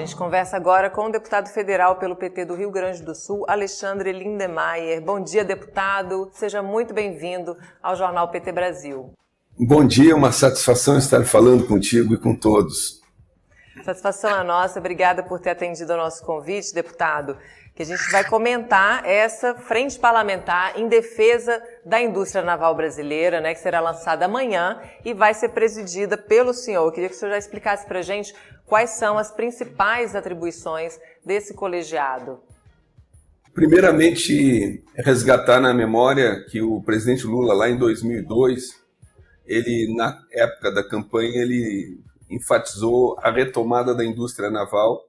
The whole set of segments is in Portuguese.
gente conversa agora com o deputado federal pelo PT do Rio Grande do Sul, Alexandre Lindemeyer. Bom dia, deputado. Seja muito bem-vindo ao Jornal PT Brasil. Bom dia, uma satisfação estar falando contigo e com todos. Satisfação é nossa. Obrigada por ter atendido ao nosso convite, deputado, que a gente vai comentar essa frente parlamentar em defesa da indústria naval brasileira, né, que será lançada amanhã e vai ser presidida pelo senhor. Eu queria que o senhor já explicasse para a gente quais são as principais atribuições desse colegiado. Primeiramente, resgatar na memória que o presidente Lula, lá em 2002, ele, na época da campanha, ele enfatizou a retomada da indústria naval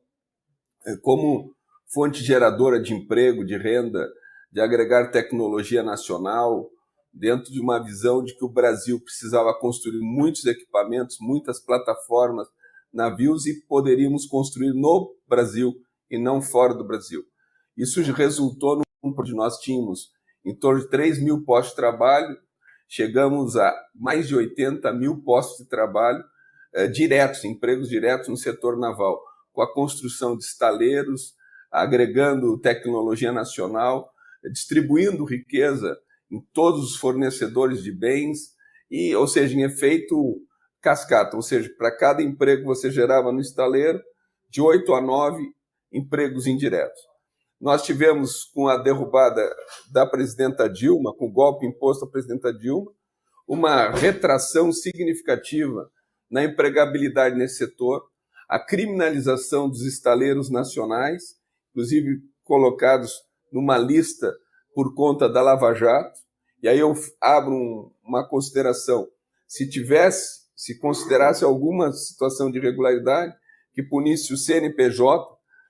como fonte geradora de emprego, de renda, de agregar tecnologia nacional, dentro de uma visão de que o Brasil precisava construir muitos equipamentos, muitas plataformas, navios, e poderíamos construir no Brasil e não fora do Brasil. Isso resultou onde nós tínhamos em torno de 3 mil postos de trabalho, chegamos a mais de 80 mil postos de trabalho diretos, empregos diretos no setor naval, com a construção de estaleiros, agregando tecnologia nacional, distribuindo riqueza em todos os fornecedores de bens, ou seja, em efeito cascata, ou seja, para cada emprego você gerava no estaleiro, de 8 a 9 empregos indiretos. Nós tivemos, com a derrubada da presidenta Dilma, com o golpe imposto à presidenta Dilma, uma retração significativa na empregabilidade nesse setor, a criminalização dos estaleiros nacionais, inclusive colocados numa lista por conta da Lava Jato. E aí eu abro uma consideração. Se considerasse alguma situação de irregularidade, que punisse o CNPJ,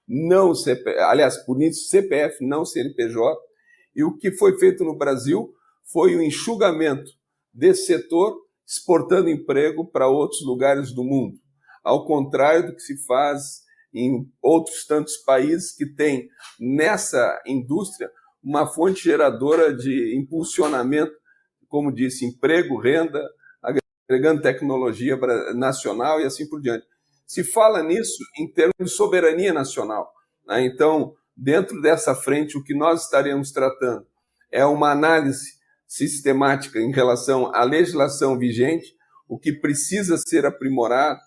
não CPF, aliás, punisse o CPF, não CNPJ. E o que foi feito no Brasil foi o enxugamento desse setor, exportando emprego para outros lugares do mundo, ao contrário do que se faz em outros tantos países que têm nessa indústria uma fonte geradora de impulsionamento, como disse, emprego, renda, agregando tecnologia nacional e assim por diante. Se fala nisso em termos de soberania nacional, né? Então, dentro dessa frente, o que nós estaremos tratando é uma análise sistemática em relação à legislação vigente, o que precisa ser aprimorado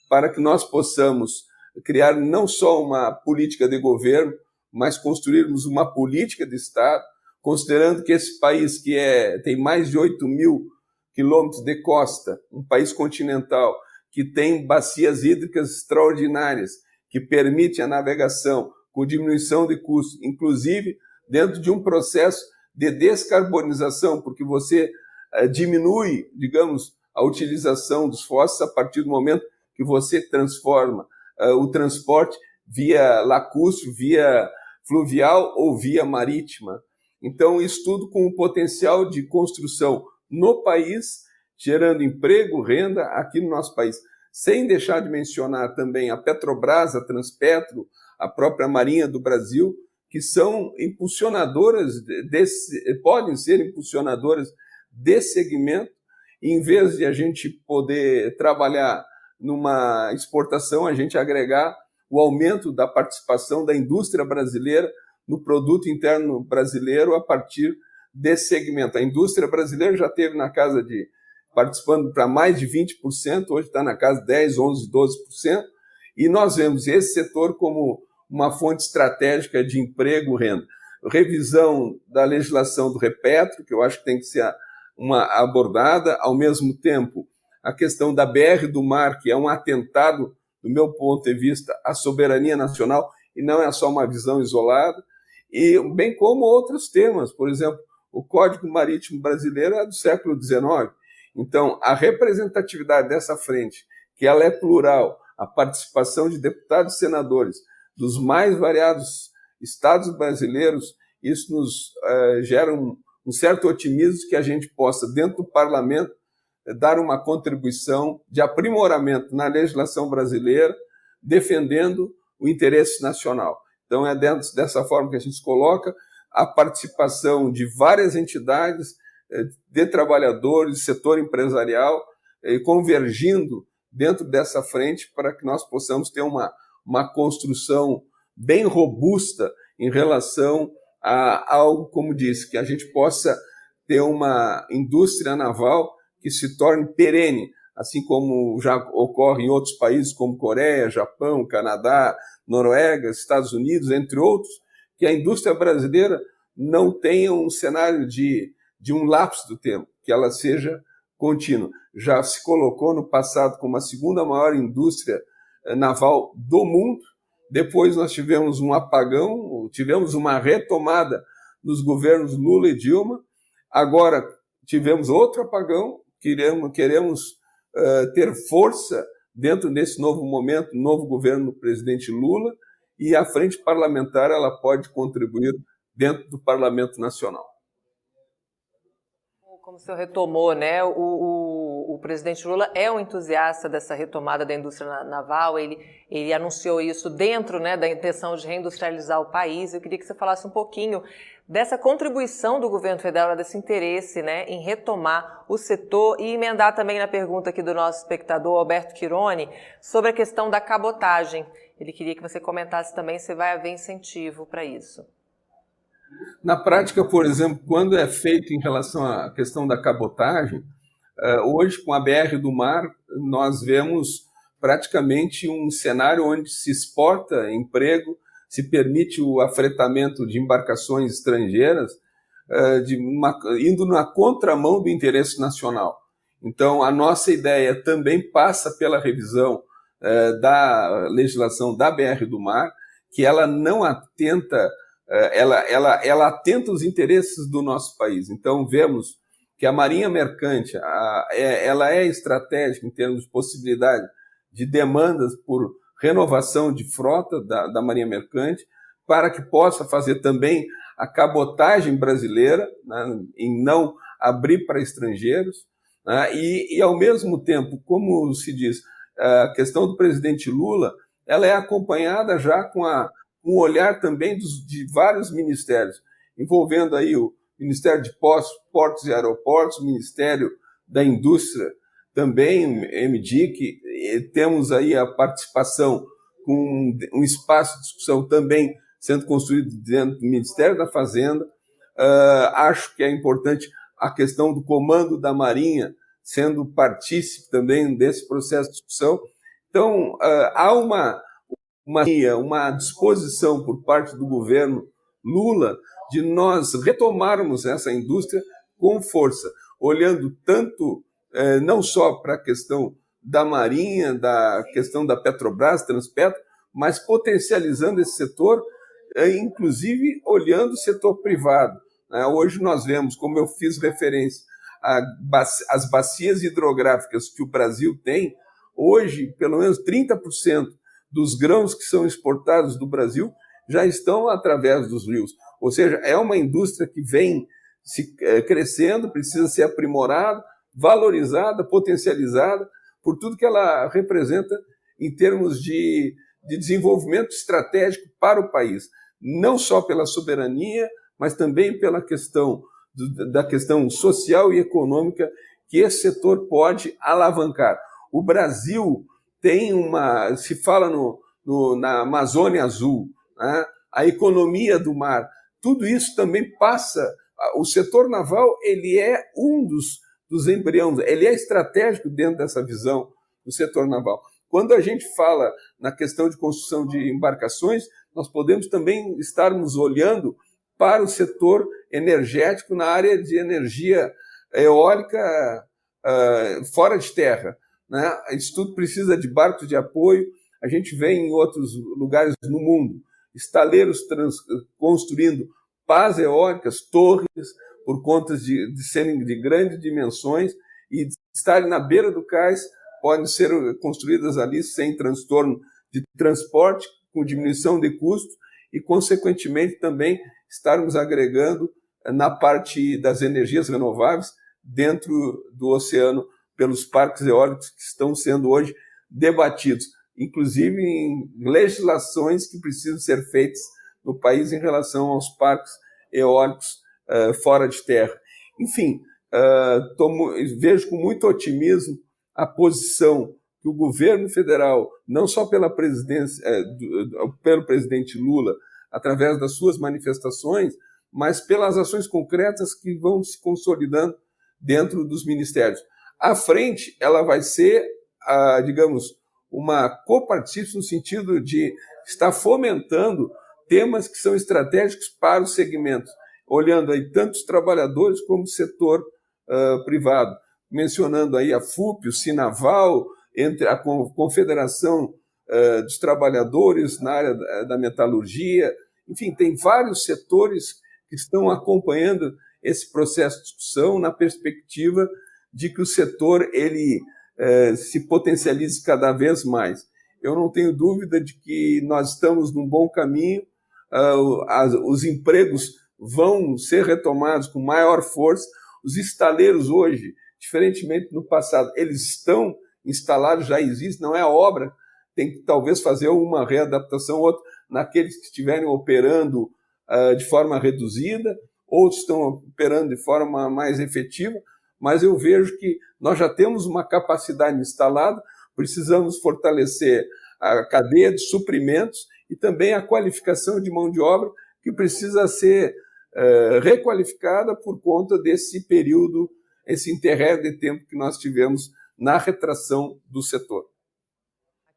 para que nós possamos criar não só uma política de governo, mas construirmos uma política de Estado, considerando que esse país que tem mais de 8 mil quilômetros de costa, um país continental, que tem bacias hídricas extraordinárias, que permite a navegação com diminuição de custos, inclusive dentro de um processo de descarbonização, porque você diminui, digamos, a utilização dos fósseis a partir do momento que você transforma o transporte via lacustre, via fluvial ou via marítima. Então, isso tudo com o potencial de construção no país, gerando emprego, renda aqui no nosso país. Sem deixar de mencionar também a Petrobras, a Transpetro, a própria Marinha do Brasil, que são impulsionadoras, podem ser impulsionadoras desse segmento, e em vez de a gente poder trabalhar numa exportação, a gente agregar o aumento da participação da indústria brasileira no produto interno brasileiro a partir desse segmento. A indústria brasileira já teve na casa de, participando para mais de 20%, hoje está na casa de 10, 11, 12%, e nós vemos esse setor como uma fonte estratégica de emprego e renda. Revisão da legislação do Repetro, que eu acho que tem que ser uma abordada, ao mesmo tempo a questão da BR do Mar, que é um atentado, do meu ponto de vista, à soberania nacional, e não é só uma visão isolada, e bem como outros temas, por exemplo, o Código Marítimo Brasileiro é do século XIX. Então, a representatividade dessa frente, que ela é plural, a participação de deputados e senadores dos mais variados estados brasileiros, isso nos gera um certo otimismo que a gente possa, dentro do parlamento, dar uma contribuição de aprimoramento na legislação brasileira, defendendo o interesse nacional. Então, é dentro dessa forma que a gente coloca a participação de várias entidades, de trabalhadores, setor empresarial, convergindo dentro dessa frente para que nós possamos ter uma uma construção bem robusta em relação a algo, como disse, que a gente possa ter uma indústria naval que se torne perene, assim como já ocorre em outros países como Coreia, Japão, Canadá, Noruega, Estados Unidos, entre outros, que a indústria brasileira não tenha um cenário de um lapso do tempo, que ela seja contínua. Já se colocou no passado como a segunda maior indústria naval do mundo. Depois nós tivemos um apagão, tivemos uma retomada nos governos Lula e Dilma. Agora tivemos outro apagão, queremos ter força dentro desse novo momento, novo governo do presidente Lula, e a frente parlamentar ela pode contribuir dentro do Parlamento Nacional. Como o senhor retomou, né? O presidente Lula é um entusiasta dessa retomada da indústria naval, ele anunciou isso dentro, né, da intenção de reindustrializar o país. Eu queria que você falasse um pouquinho dessa contribuição do governo federal, desse interesse, né, em retomar o setor, e emendar também na pergunta aqui do nosso espectador, Alberto Quironi, sobre a questão da cabotagem. Ele queria que você comentasse também se vai haver incentivo para isso. Na prática, por exemplo, quando é feito em relação à questão da cabotagem, hoje, com a BR do Mar, nós vemos praticamente um cenário onde se exporta emprego, se permite o afretamento de embarcações estrangeiras, indo na contramão do interesse nacional. Então, a nossa ideia também passa pela revisão da legislação da BR do Mar, que ela não atenta, ela atenta aos interesses do nosso país. Então, vemos que a Marinha Mercante ela é estratégica em termos de possibilidade de demandas por renovação de frota da Marinha Mercante, para que possa fazer também a cabotagem brasileira, né, em não abrir para estrangeiros, né, e, ao mesmo tempo, como se diz, a questão do presidente Lula, ela é acompanhada já com um olhar também de vários ministérios, envolvendo aí o Ministério de Portos e Aeroportos, o Ministério da Indústria, também o MDIC. Temos aí a participação com um espaço de discussão também sendo construído dentro do Ministério da Fazenda. Acho que é importante a questão do comando da Marinha sendo partícipe também desse processo de discussão. Então, há uma disposição por parte do governo Lula de nós retomarmos essa indústria com força, olhando tanto não só para a questão da Marinha, da questão da Petrobras, Transpetro, mas potencializando esse setor, inclusive olhando o setor privado. Hoje nós vemos, como eu fiz referência, as bacias hidrográficas que o Brasil tem. Hoje, pelo menos 30% dos grãos que são exportados do Brasil já estão através dos rios. Ou seja, é uma indústria que vem crescendo, precisa ser aprimorada, valorizada, potencializada por tudo que ela representa em termos de desenvolvimento estratégico para o país, não só pela soberania, mas também pela questão da questão social e econômica que esse setor pode alavancar. O Brasil tem se fala na Amazônia Azul, né? A economia do mar, tudo isso também passa. O setor naval ele é um dos embriões, ele é estratégico dentro dessa visão do setor naval. Quando a gente fala na questão de construção de embarcações, nós podemos também estarmos olhando para o setor energético na área de energia eólica fora de terra, né? Isso tudo precisa de barcos de apoio. A gente vê em outros lugares no mundo estaleiros construindo pás eólicas, torres, por conta de serem de grandes dimensões e de estarem na beira do cais, podem ser construídas ali sem transtorno de transporte, com diminuição de custos e, consequentemente, também estarmos agregando na parte das energias renováveis dentro do oceano pelos parques eólicos que estão sendo hoje debatidos, inclusive em legislações que precisam ser feitas no país em relação aos parques eólicos fora de terra. Enfim, vejo com muito otimismo a posição que o governo federal, não só pela presidência, pelo presidente Lula, através das suas manifestações, mas pelas ações concretas que vão se consolidando dentro dos ministérios. À frente, ela vai ser, digamos, uma copartícipe no sentido de estar fomentando temas que são estratégicos para os segmentos, olhando aí tanto os trabalhadores como o setor privado, mencionando aí a FUP, o Sinaval, entre a Confederação dos Trabalhadores na área da metalurgia, enfim, tem vários setores que estão acompanhando esse processo de discussão na perspectiva de que o setor ele se potencialize cada vez mais. Eu não tenho dúvida de que nós estamos num bom caminho, os empregos vão ser retomados com maior força, os estaleiros hoje, diferentemente do passado, eles estão instalados, já existem, não é a obra, tem que talvez fazer uma readaptação, outra, naqueles que estiverem operando de forma reduzida, outros estão operando de forma mais efetiva, mas eu vejo que nós já temos uma capacidade instalada, precisamos fortalecer a cadeia de suprimentos e também a qualificação de mão de obra, que precisa ser requalificada por conta desse período, esse interregno de tempo que nós tivemos na retração do setor.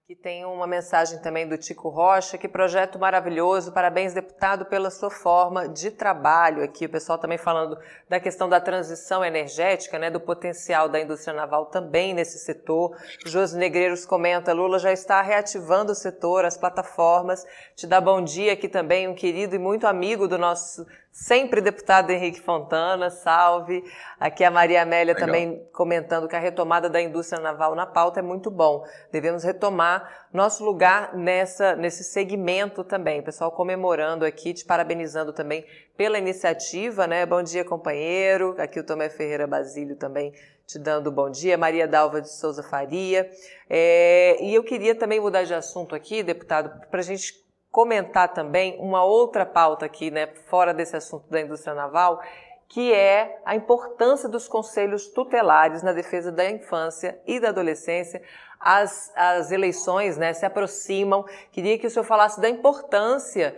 Aqui tem uma mensagem também do Tico Rocha, que projeto maravilhoso, parabéns, deputado, pela sua forma de trabalho aqui. O pessoal também falando da questão da transição energética, né, do potencial da indústria naval também nesse setor. Josi Negreiros comenta, Lula já está reativando o setor, as plataformas. Te dá bom dia aqui também, um querido e muito amigo do nosso sempre deputado Henrique Fontana, salve. Aqui a Maria Amélia Legal. Também comentando que a retomada da indústria naval na pauta é muito bom. Devemos retomar nosso lugar nesse segmento também. O pessoal comemorando aqui, te parabenizando também pela iniciativa, né? Bom dia, companheiro. Aqui o Tomé Ferreira Basílio também te dando bom dia. Maria Dalva de Souza Faria. E eu queria também mudar de assunto aqui, deputado, para a gente comentar também uma outra pauta aqui, né, fora desse assunto da indústria naval, que é a importância dos conselhos tutelares na defesa da infância e da adolescência. As eleições, né, se aproximam. Queria que o senhor falasse da importância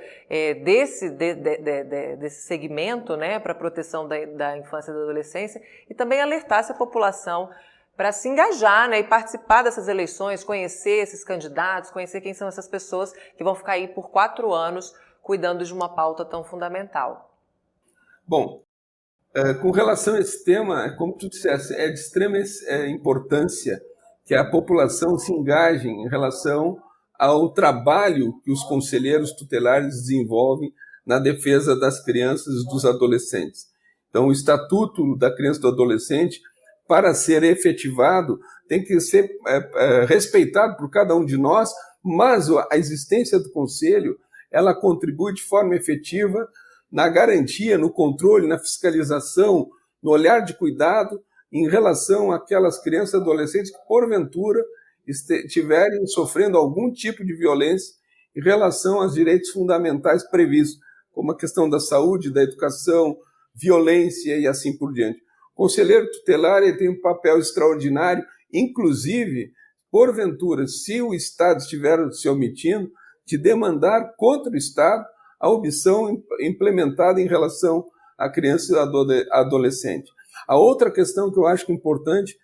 desse segmento, né, para a proteção da infância e da adolescência e também alertasse a população para se engajar, né, e participar dessas eleições, conhecer esses candidatos, conhecer quem são essas pessoas que vão ficar aí por 4 anos cuidando de uma pauta tão fundamental. Bom, com relação a esse tema, como tu disseste, é de extrema importância que a população se engaje em relação ao trabalho que os conselheiros tutelares desenvolvem na defesa das crianças e dos adolescentes. Então, o Estatuto da Criança e do Adolescente, para ser efetivado, tem que ser respeitado por cada um de nós, mas a existência do Conselho, ela contribui de forma efetiva na garantia, no controle, na fiscalização, no olhar de cuidado em relação àquelas crianças e adolescentes que, porventura, estiverem sofrendo algum tipo de violência em relação aos direitos fundamentais previstos, como a questão da saúde, da educação, violência e assim por diante. O conselheiro tutelar ele tem um papel extraordinário, inclusive, porventura, se o Estado estiver se omitindo, de demandar contra o Estado a omissão implementada em relação à criança e adolescente. A outra questão que eu acho importante,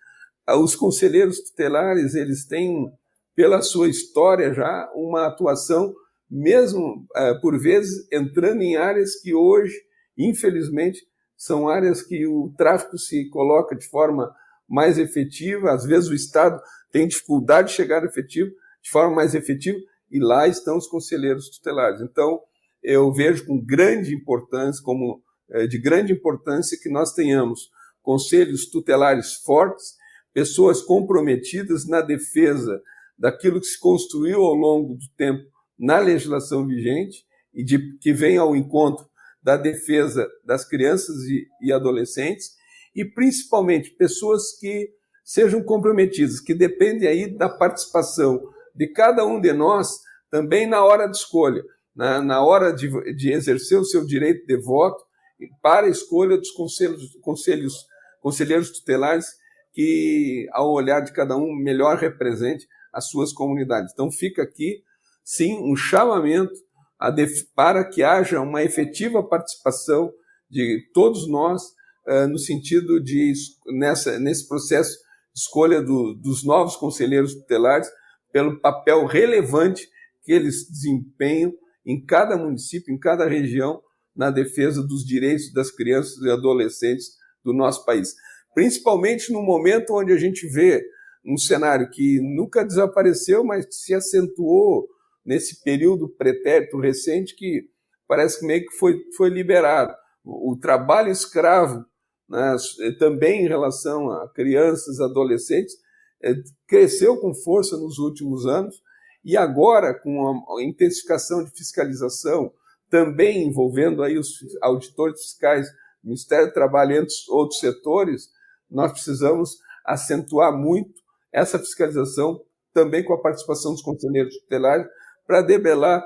os conselheiros tutelares, eles têm, pela sua história já, uma atuação, mesmo por vezes, entrando em áreas que hoje, infelizmente, são áreas que o tráfico se coloca de forma mais efetiva, às vezes o Estado tem dificuldade de chegar efetivo, de forma mais efetiva, e lá estão os conselheiros tutelares. Então, eu vejo com grande importância, de grande importância que nós tenhamos conselhos tutelares fortes, pessoas comprometidas na defesa daquilo que se construiu ao longo do tempo na legislação vigente e que vem ao encontro da defesa das crianças e adolescentes, e principalmente pessoas que sejam comprometidas, que dependem aí da participação de cada um de nós, também na hora de escolha, na hora de exercer o seu direito de voto, para a escolha dos conselheiros tutelares que, ao olhar de cada um, melhor represente as suas comunidades. Então, fica aqui, sim, um chamamento para que haja uma efetiva participação de todos nós no sentido de, nesse processo de escolha dos novos conselheiros tutelares, pelo papel relevante que eles desempenham em cada município, em cada região, na defesa dos direitos das crianças e adolescentes do nosso país. Principalmente no momento onde a gente vê um cenário que nunca desapareceu, mas que se acentuou nesse período pretérito recente, que parece que meio que foi liberado. O trabalho escravo, né, também em relação a crianças e adolescentes, cresceu com força nos últimos anos, e agora, com a intensificação de fiscalização, também envolvendo aí os auditores fiscais, Ministério do Trabalho e outros setores, nós precisamos acentuar muito essa fiscalização, também com a participação dos conselheiros tutelares, para debelar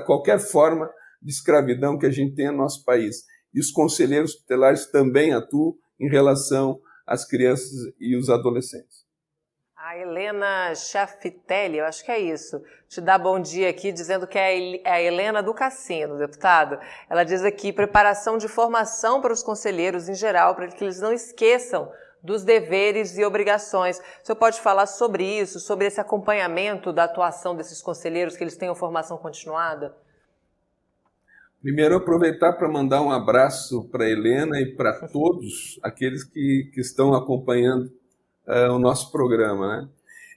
qualquer forma de escravidão que a gente tem no nosso país. E os conselheiros tutelares também atuam em relação às crianças e os adolescentes. A Helena Chaffitelli, eu acho que é isso, te dá bom dia aqui, dizendo que é a Helena do Cassino, deputado. Ela diz aqui, preparação de formação para os conselheiros em geral, para que eles não esqueçam dos deveres e obrigações. O senhor pode falar sobre isso, sobre esse acompanhamento da atuação desses conselheiros, que eles tenham formação continuada? Primeiro, aproveitar para mandar um abraço para a Helena e para todos aqueles que estão acompanhando o nosso programa, né?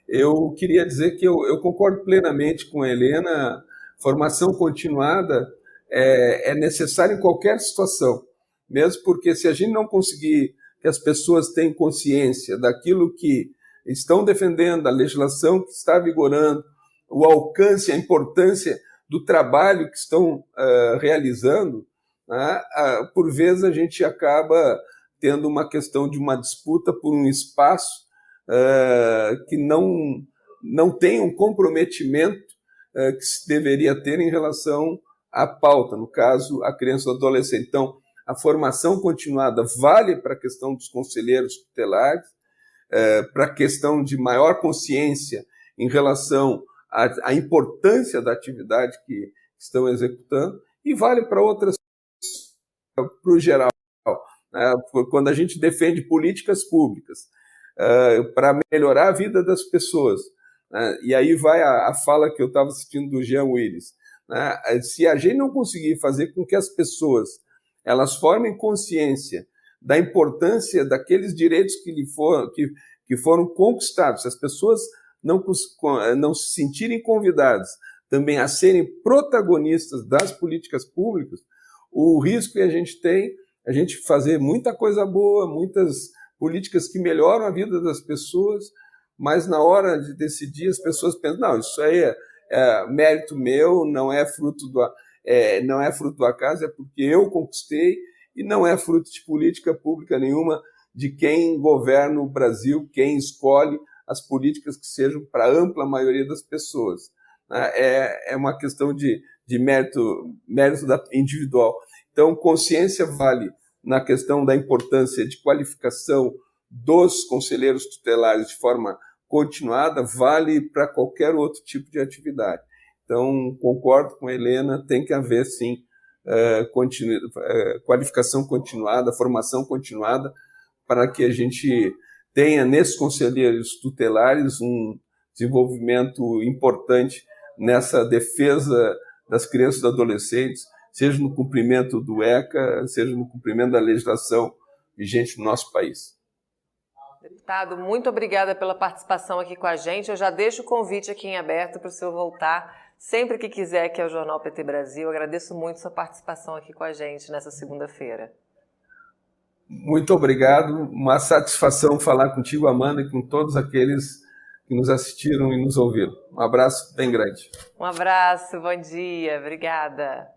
Eu queria dizer que eu concordo plenamente com a Helena. Formação continuada é necessária em qualquer situação, mesmo porque se a gente não conseguir que as pessoas tenham consciência daquilo que estão defendendo, a legislação que está vigorando, o alcance, a importância do trabalho que estão realizando, né, por vezes a gente acaba tendo uma questão de uma disputa por um espaço que não tem um comprometimento que se deveria ter em relação à pauta, no caso, a criança e o adolescente. Então, a formação continuada vale para a questão dos conselheiros tutelares, para a questão de maior consciência em relação à importância da atividade que estão executando, e vale para outras, para o geral. Quando a gente defende políticas públicas para melhorar a vida das pessoas, e aí vai a fala que eu estava assistindo do Jean Willis, se a gente não conseguir fazer com que as pessoas elas formem consciência da importância daqueles direitos que foram conquistados, se as pessoas não se sentirem convidadas também a serem protagonistas das políticas públicas, o risco que a gente tem a gente fazer muita coisa boa, muitas políticas que melhoram a vida das pessoas, mas na hora de decidir as pessoas pensam, não, isso aí é mérito meu, não é fruto do acaso, é porque eu conquistei, e não é fruto de política pública nenhuma de quem governa o Brasil, quem escolhe as políticas que sejam para a ampla maioria das pessoas. É uma questão de mérito individual. Então, consciência vale na questão da importância de qualificação dos conselheiros tutelares de forma continuada, vale para qualquer outro tipo de atividade. Então, concordo com a Helena, tem que haver, sim, qualificação continuada, formação continuada, para que a gente tenha, nesses conselheiros tutelares, um desenvolvimento importante nessa defesa das crianças e dos adolescentes, seja no cumprimento do ECA, seja no cumprimento da legislação vigente no nosso país. Deputado, muito obrigada pela participação aqui com a gente. Eu já deixo o convite aqui em aberto para o senhor voltar sempre que quiser aqui ao Jornal PT Brasil. Eu agradeço muito sua participação aqui com a gente nessa segunda-feira. Muito obrigado. Uma satisfação falar contigo, Amanda, e com todos aqueles que nos assistiram e nos ouviram. Um abraço bem grande. Um abraço, bom dia, obrigada.